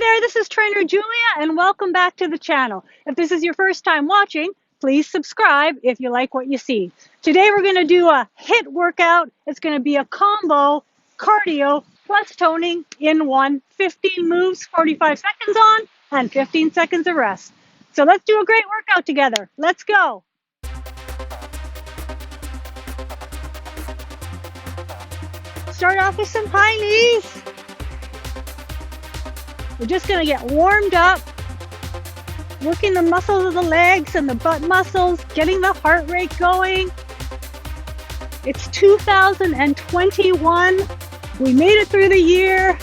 there, this is Trainer Julia and welcome back to the channel. If this is your first time watching, please subscribe if you like what you see. Today we're going to do a HIIT workout. It's going to be a combo cardio plus toning in one. 15 moves, 45 seconds on and 15 seconds of rest. So let's do a great workout together. Let's go. Start off with some high knees. We're just going to get warmed up, working the muscles of the legs and the butt muscles, getting the heart rate going. It's 2021. We made it through the year.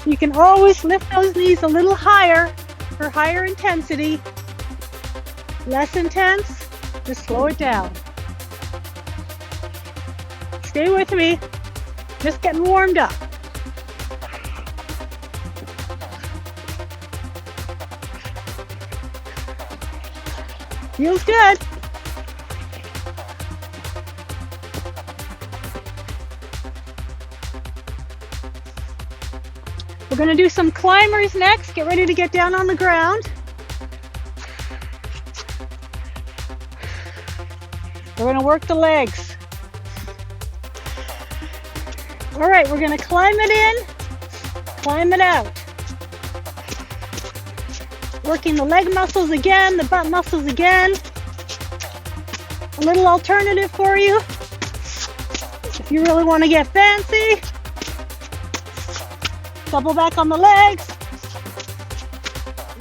You can always lift those knees a little higher for higher intensity. Less intense, just slow it down. Stay with me, just getting warmed up. Feels good. We're going to do some climbers next. Get ready to get down on the ground. We're going to work the legs. All right, we're going to climb it in, climb it out. Working the leg muscles again, the butt muscles again. A little alternative for you. If you really want to get fancy, double back on the legs.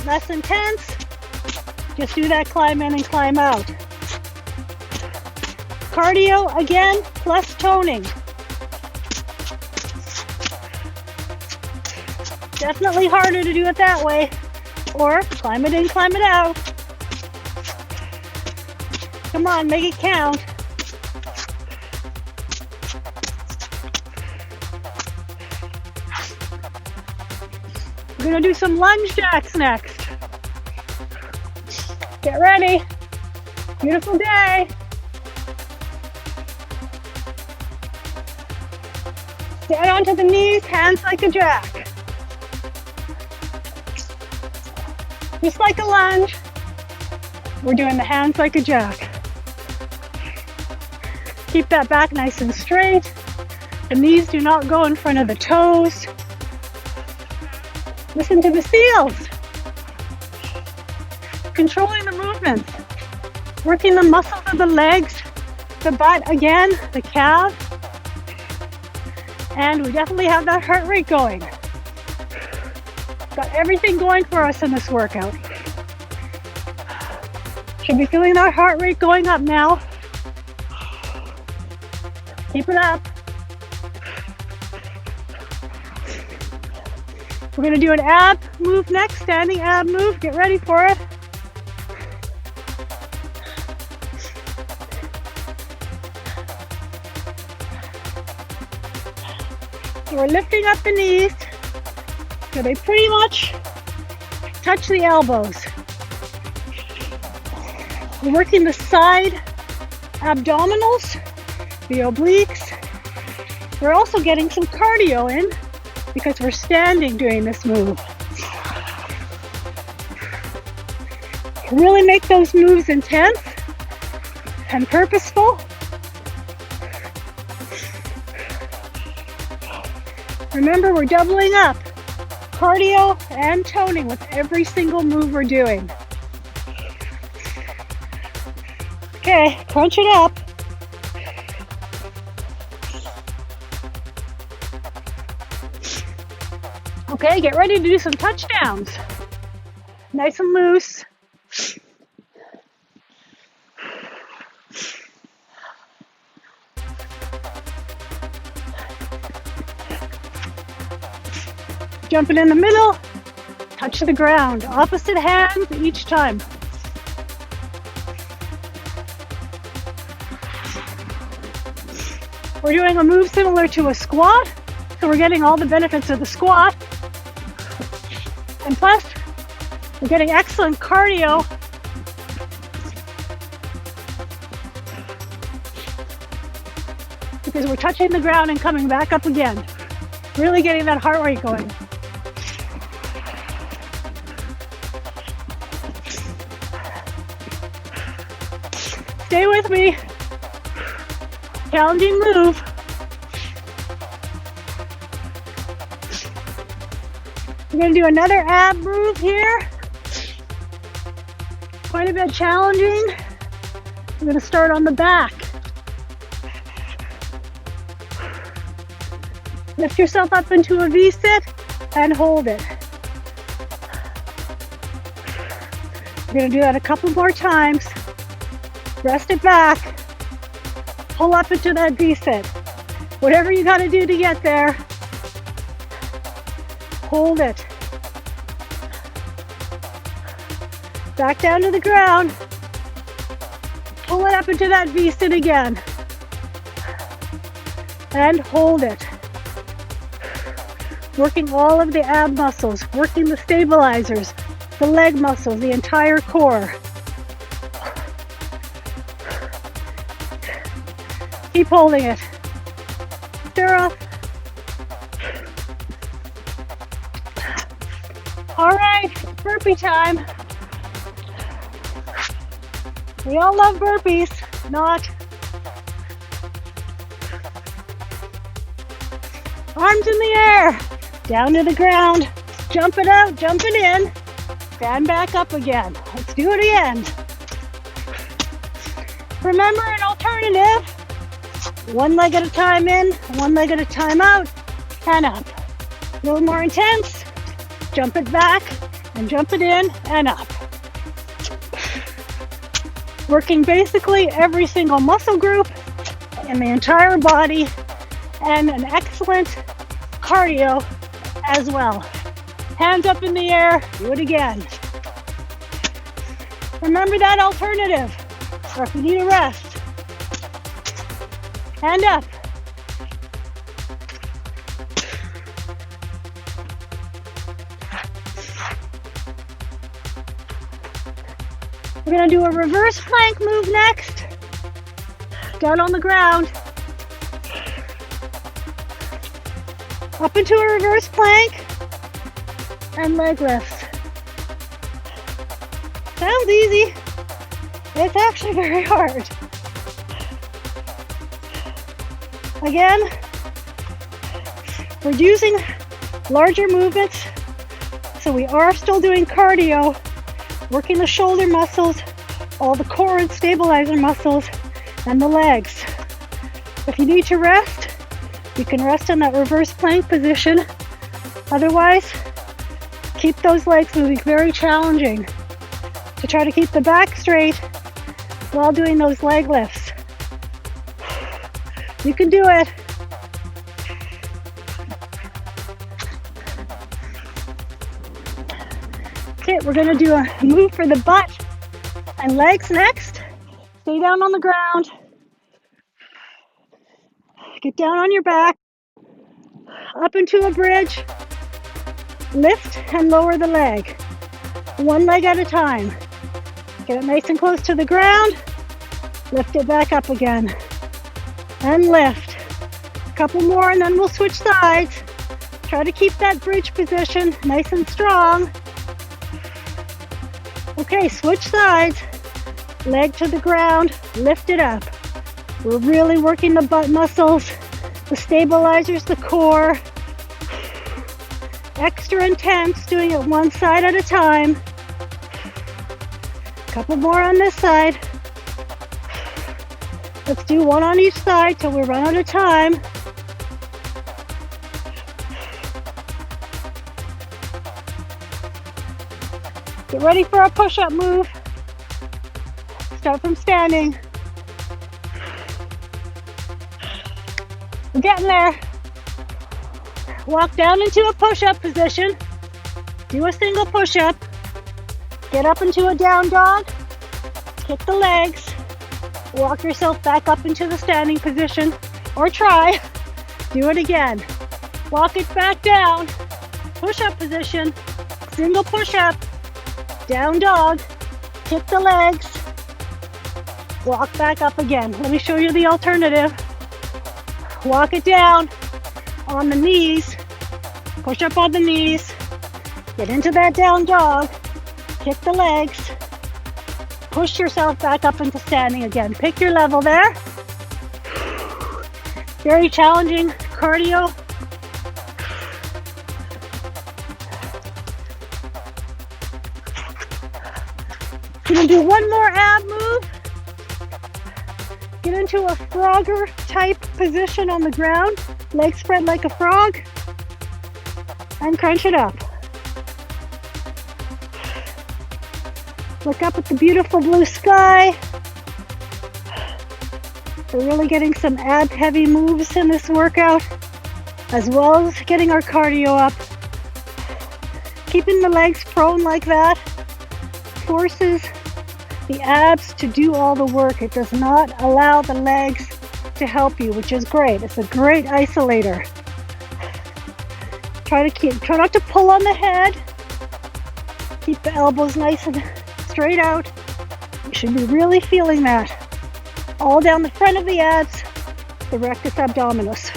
Less intense. Just do that climb in and climb out. Cardio again, plus toning. Definitely harder to do it that way. Or climb it in, climb it out. Come on, make it count. We're going to do some lunge jacks next. Get ready. Beautiful day. Stand onto the knees, hands like a jack. Just like a lunge, we're doing the hands like a jack. Keep that back nice and straight. The knees do not go in front of the toes. Listen to the seals. Controlling the movements. Working the muscles of the legs, the butt again, the calf. And we definitely have that heart rate going. Got everything going for us in this workout. Should be feeling our heart rate going up now. Keep it up. We're going to do an ab move next, standing ab move. Get ready for it. We're lifting up the knees. So they pretty much touch the elbows. We're working the side abdominals, the obliques. We're also getting some cardio in because we're standing doing this move. Really make those moves intense and purposeful. Remember, we're doubling up. Cardio and toning with every single move we're doing. Okay, crunch it up. Okay, get ready to do some touchdowns. Nice and loose. Jumping in the middle, touch the ground. Opposite hands each time. We're doing a move similar to a squat, so we're getting all the benefits of the squat. And plus, we're getting excellent cardio. Because we're touching the ground and coming back up again. Really getting that heart rate going. Stay with me. Challenging move. We're going to do another ab move here. Quite a bit challenging. We're going to start on the back. Lift yourself up into a V-sit and hold it. We're going to do that a couple more times. Rest it back. Pull up into that V-sit. Whatever you got to do to get there, hold it. Back down to the ground. Pull it up into that V-sit again. And hold it. Working all of the ab muscles, working the stabilizers, the leg muscles, the entire core. Keep holding it. Stir up. All right, burpee time. We all love burpees, not. Arms in the air, down to the ground, jump it out, jump it in, stand back up again. Let's do it again. Remember an alternative, one leg at a time in, one leg at a time out, and up. A little more intense, jump it back and jump it in and up. Working basically every single muscle group in the entire body and an excellent cardio as well. Hands up in the air, do it again. Remember that alternative, or if you need a rest, hand up. We're going to do a reverse plank move next. Down on the ground. Up into a reverse plank and leg lifts. Sounds easy. It's actually very hard. Again, we're using larger movements, so we are still doing cardio, working the shoulder muscles, all the core and stabilizer muscles, and the legs. If you need to rest, you can rest in that reverse plank position. Otherwise, keep those legs moving. Very challenging to try to keep the back straight while doing those leg lifts. You can do it. Okay, we're going to do a move for the butt and legs next. Stay down on the ground. Get down on your back. Up into a bridge. Lift and lower the leg. One leg at a time. Get it nice and close to the ground. Lift it back up again. And lift. A couple more and then we'll switch sides. Try to keep that bridge position nice and strong. Okay, switch sides. Leg to the ground, lift it up. We're really working the butt muscles, the stabilizers, the core. Extra intense, doing it one side at a time. Couple more on this side. Let's do one on each side till we run out of time. Get ready for a push-up move. Start from standing. We're getting there. Walk down into a push-up position. Do a single push-up. Get up into a down dog. Kick the legs. Walk yourself back up into the standing position. Or try. Do it again. Walk it back down. Push-up position. Single push-up. Down dog. Kick the legs. Walk back up again. Let me show you the alternative. Walk it down on the knees. Push up on the knees. Get into that down dog. Kick the legs. push yourself back up into standing again. Pick your level there. Very challenging cardio. Gonna do one more ab move. Get into a frogger type position on the ground. Legs spread like a frog. And crunch it up. Look up at the beautiful blue sky. We're really getting some ab heavy moves in this workout, as well as getting our cardio up. Keeping the legs prone like that forces the abs to do all the work. It does not allow the legs to help you, which is great. It's a great isolator. Try not to pull on the head. Keep the elbows nice and straight out. You should be really feeling that all down the front of the abs, the rectus abdominis.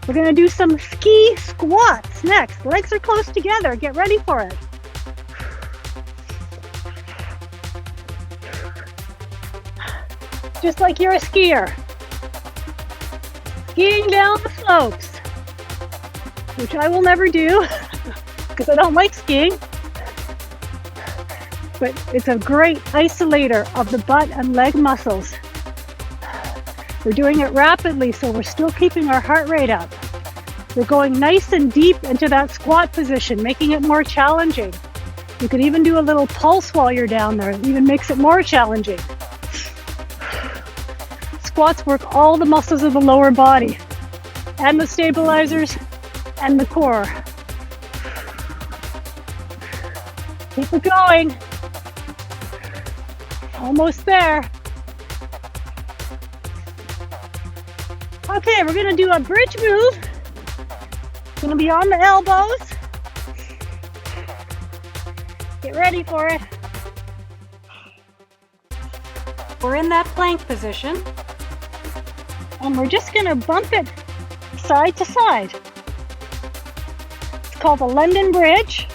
We're going to do some ski squats next. Legs are close together. Get ready for it. Just like you're a skier. Skiing down the slopes, which I will never do because I don't like skiing. But it's a great isolator of the butt and leg muscles. We're doing it rapidly, so we're still keeping our heart rate up. We're going nice and deep into that squat position, making it more challenging. You could even do a little pulse while you're down there. It even makes it more challenging. Squats work all the muscles of the lower body and the stabilizers and the core. Keep it going. Almost there. Okay, we're gonna do a bridge move. Gonna be on the elbows. Get ready for it. We're in that plank position. And we're just gonna bump it side to side. It's called a London Bridge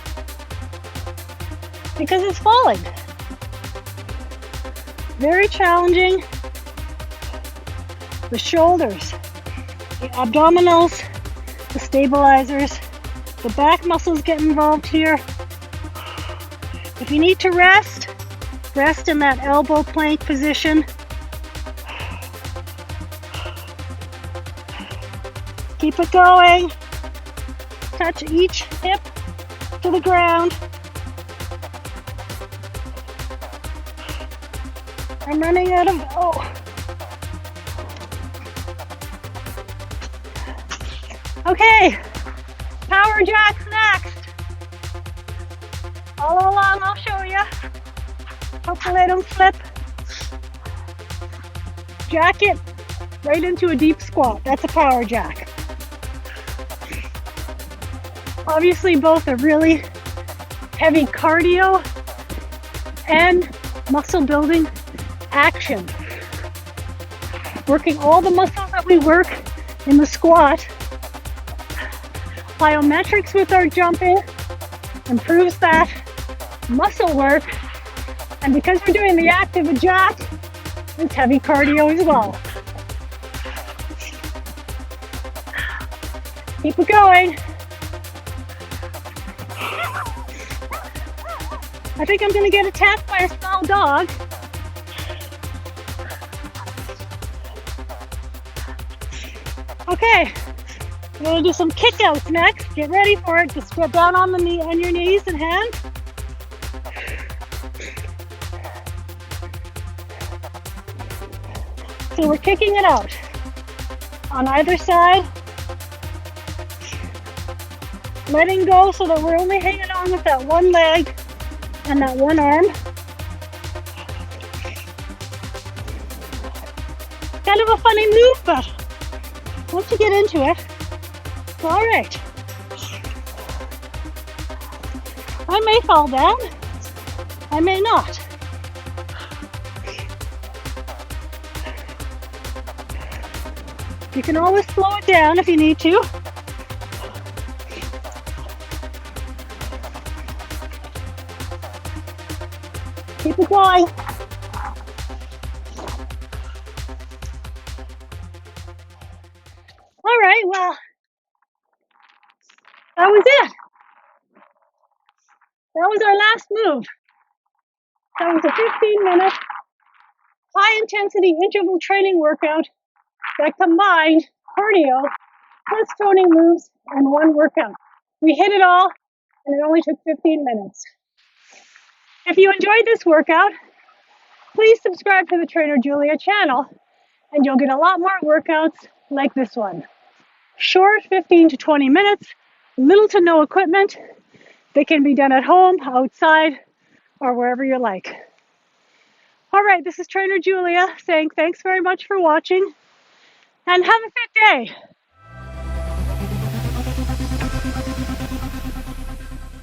because it's falling. Very challenging. The shoulders, the abdominals, the stabilizers, the back muscles get involved here. If you need to rest, rest in that elbow plank position. Keep it going. Touch each hip to the ground. I'm running out of, Okay, power jacks next. All along, I'll show you. Hopefully I don't slip. Jack it right into a deep squat. That's a power jack. Obviously, both are really heavy cardio and muscle building action. Working all the muscles that we work in the squat. Plyometrics with our jumping improves that muscle work, and because we're doing the active jack, it's heavy cardio as well. Keep it going. I think I'm going to get attacked by a small dog. Okay. We're going to do some kick-outs next. Get ready for it. Just get down on your knees and hands. So we're kicking it out on either side. Letting go so that we're only hanging on with that one leg and that one arm. Kind of a funny move, but once you get into it, it's all right. I may fall down. I may not. You can always slow it down if you need to. Keep going. All right, well, that was it. That was our last move. That was a 15-minute high-intensity interval training workout that combined cardio plus toning moves in one workout. We hit it all, and it only took 15 minutes. If you enjoyed this workout, please subscribe to the Trainer Julia channel, and you'll get a lot more workouts like this one. Short, 15 to 20 minutes, little to no equipment. They can be done at home, outside, or wherever you like. All right, this is Trainer Julia saying thanks very much for watching, and have a fit day.